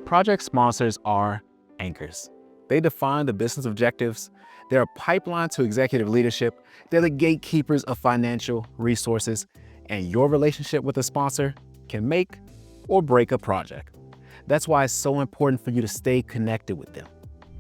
Project sponsors are anchors. They define the business objectives. They're a pipeline to executive leadership. They're the gatekeepers of financial resources. And your relationship with a sponsor can make or break a project. That's why it's so important for you to stay connected with them.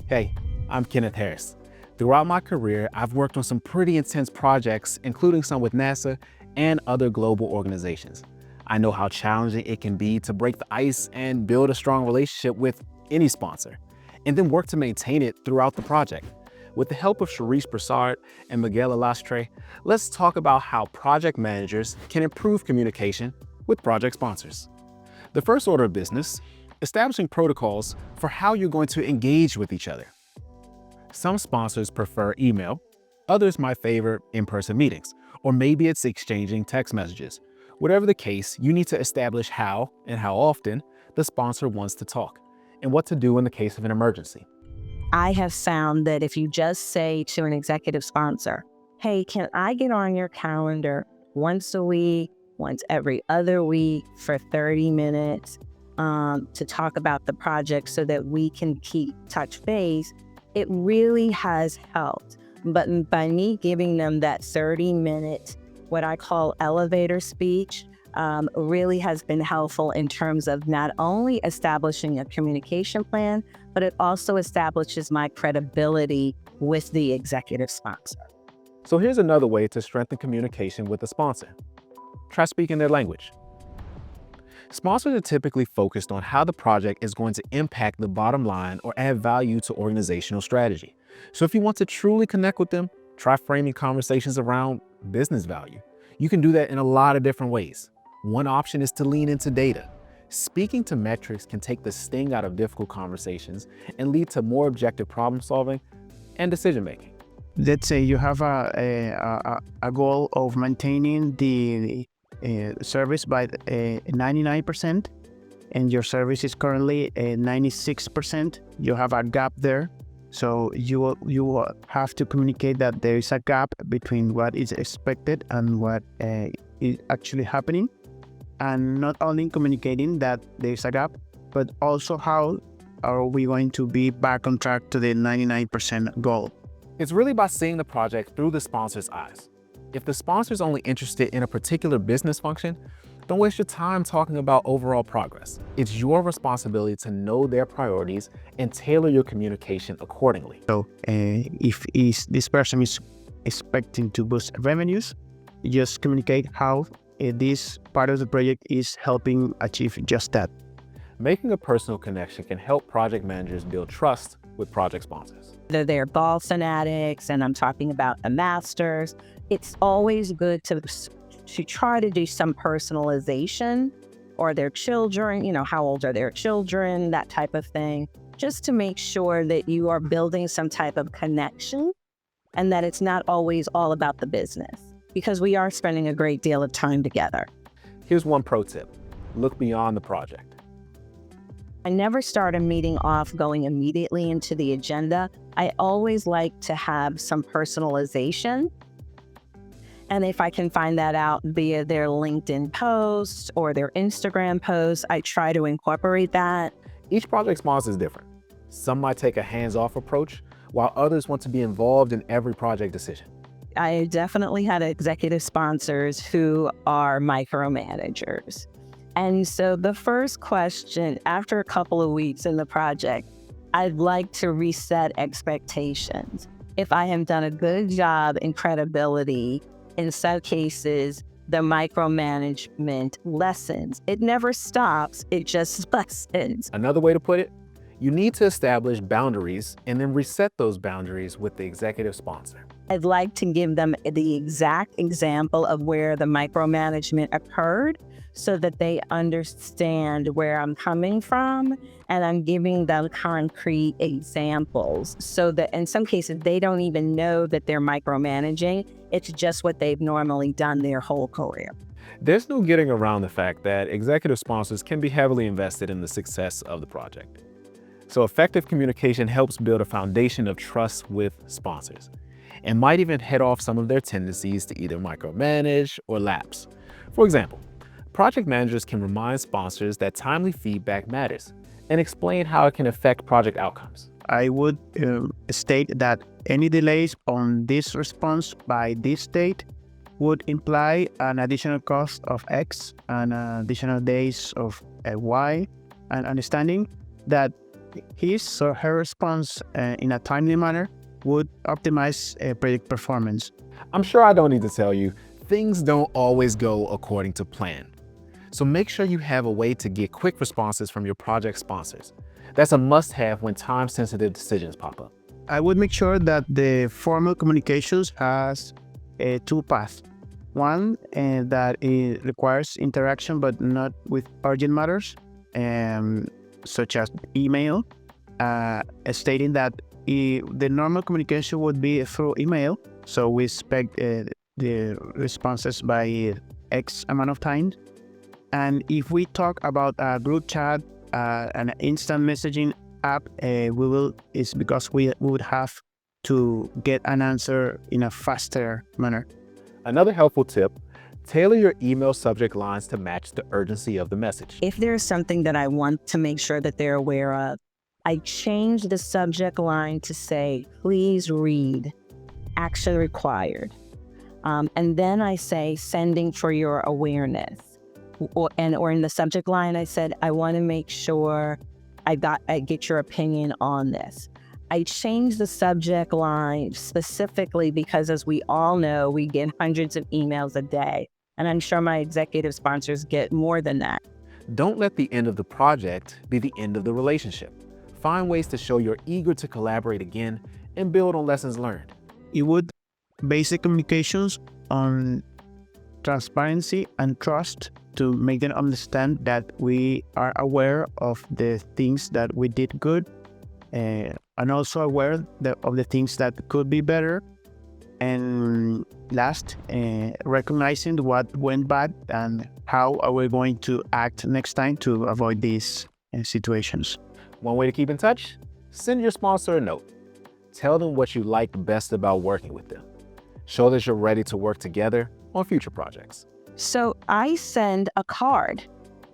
Hey, I'm Kenneth Harris. Throughout my career, I've worked on some pretty intense projects, including some with NASA and other global organizations. I know how challenging it can be to break the ice and build a strong relationship with any sponsor, and then work to maintain it throughout the project. With the help of Sharice Broussard and Miguel Alastre, let's talk about how project managers can improve communication with project sponsors. The first order of business, establishing protocols for how you're going to engage with each other. Some sponsors prefer email, others might favor in-person meetings, or maybe it's exchanging text messages. Whatever the case, you need to establish how and how often the sponsor wants to talk and what to do in the case of an emergency. I have found that if you just say to an executive sponsor, hey, can I get on your calendar once a week, once every other week for 30 minutes to talk about the project so that we can keep touch base, it really has helped. But by me giving them that 30-minute, what I call elevator speech, really has been helpful in terms of not only establishing a communication plan, but it also establishes my credibility with the executive sponsor. So here's another way to strengthen communication with a sponsor. Try speaking their language. Sponsors are typically focused on how the project is going to impact the bottom line or add value to organizational strategy. So if you want to truly connect with them, try framing conversations around business value. You can do that in a lot of different ways. One option is to lean into data. Speaking to metrics can take the sting out of difficult conversations and lead to more objective problem solving and decision making. Let's say you have a goal of maintaining the service by 99%, and your service is currently 96%. You have a gap there. So you will have to communicate that there is a gap between what is expected and what is actually happening. And not only communicating that there is a gap, but also how are we going to be back on track to the 99% goal. It's really about seeing the project through the sponsor's eyes. If the sponsor is only interested in a particular business function, don't waste your time talking about overall progress. It's your responsibility to know their priorities and tailor your communication accordingly. So if this person is expecting to boost revenues, just communicate how this part of the project is helping achieve just that. Making a personal connection can help project managers build trust with project sponsors. Whether they're ball fanatics, and I'm talking about the masters, it's always good to try to do some personalization, or their children, how old are their children, that type of thing, just to make sure that you are building some type of connection and that it's not always all about the business, because we are spending a great deal of time together. Here's one pro tip: look beyond the project. I never start a meeting off going immediately into the agenda. I always like to have some personalization. And if I can find that out via their LinkedIn posts or their Instagram posts, I try to incorporate that. Each project sponsor is different. Some might take a hands-off approach, while others want to be involved in every project decision. I definitely had executive sponsors who are micromanagers. And so the first question, after a couple of weeks in the project, I'd like to reset expectations. If I have done a good job in credibility, in some cases, the micromanagement lessens. It never stops, it just lessens. Another way to put it, you need to establish boundaries and then reset those boundaries with the executive sponsor. I'd like to give them the exact example of where the micromanagement occurred so that they understand where I'm coming from, and I'm giving them concrete examples so that in some cases they don't even know that they're micromanaging. It's just what they've normally done their whole career. There's no getting around the fact that executive sponsors can be heavily invested in the success of the project. So effective communication helps build a foundation of trust with sponsors and might even head off some of their tendencies to either micromanage or lapse. For example, Project managers can remind sponsors that timely feedback matters and explain how it can affect project outcomes. I would state that any delays on this response by this date would imply an additional cost of X and additional days of Y, and understanding that his or her response in a timely manner would optimize project performance. I'm sure I don't need to tell you, things don't always go according to plan. So make sure you have a way to get quick responses from your project sponsors. That's a must-have when time-sensitive decisions pop up. I would make sure that the formal communications has two paths. One, that it requires interaction but not with urgent matters, such as email, stating that the normal communication would be through email. So we expect the responses by X amount of time. And if we talk about a group chat, an instant messaging app, it's because we would have to get an answer in a faster manner. Another helpful tip, tailor your email subject lines to match the urgency of the message. If there's something that I want to make sure that they're aware of, I change the subject line to say, please read, action required. And then I say, sending for your awareness. Or in the subject line, I said, I want to make sure I get your opinion on this. I changed the subject line specifically because, as we all know, we get hundreds of emails a day. And I'm sure my executive sponsors get more than that. Don't let the end of the project be the end of the relationship. Find ways to show you're eager to collaborate again and build on lessons learned. It would basic communications on transparency and trust to make them understand that we are aware of the things that we did good, and also aware of the things that could be better. And last, recognizing what went bad and how are we going to act next time to avoid these situations. One way to keep in touch, send your sponsor a note. Tell them what you liked best about working with them. Show that you're ready to work together on future projects. So I send a card,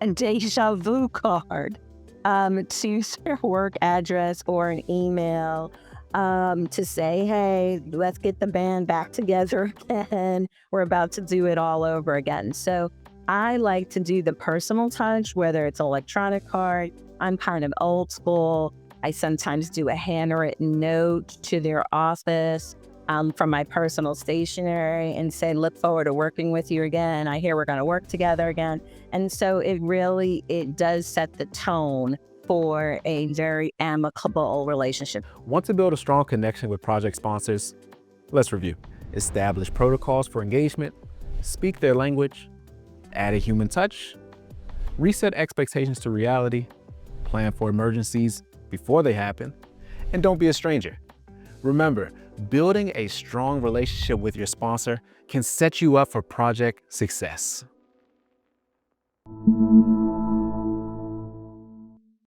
a deja vu card, to their work address or an email to say, hey, let's get the band back together again. We're about to do it all over again. So I like to do the personal touch, whether it's an electronic card. I'm kind of old school. I sometimes do a handwritten note to their office from my personal stationery and say, look forward to working with you again. I hear we're going to work together again. And so it does set the tone for a very amicable relationship. Want to build a strong connection with project sponsors? Let's review. Establish protocols for engagement, speak their language, add a human touch, reset expectations to reality, plan for emergencies before they happen, and don't be a stranger. Remember, building a strong relationship with your sponsor can set you up for project success.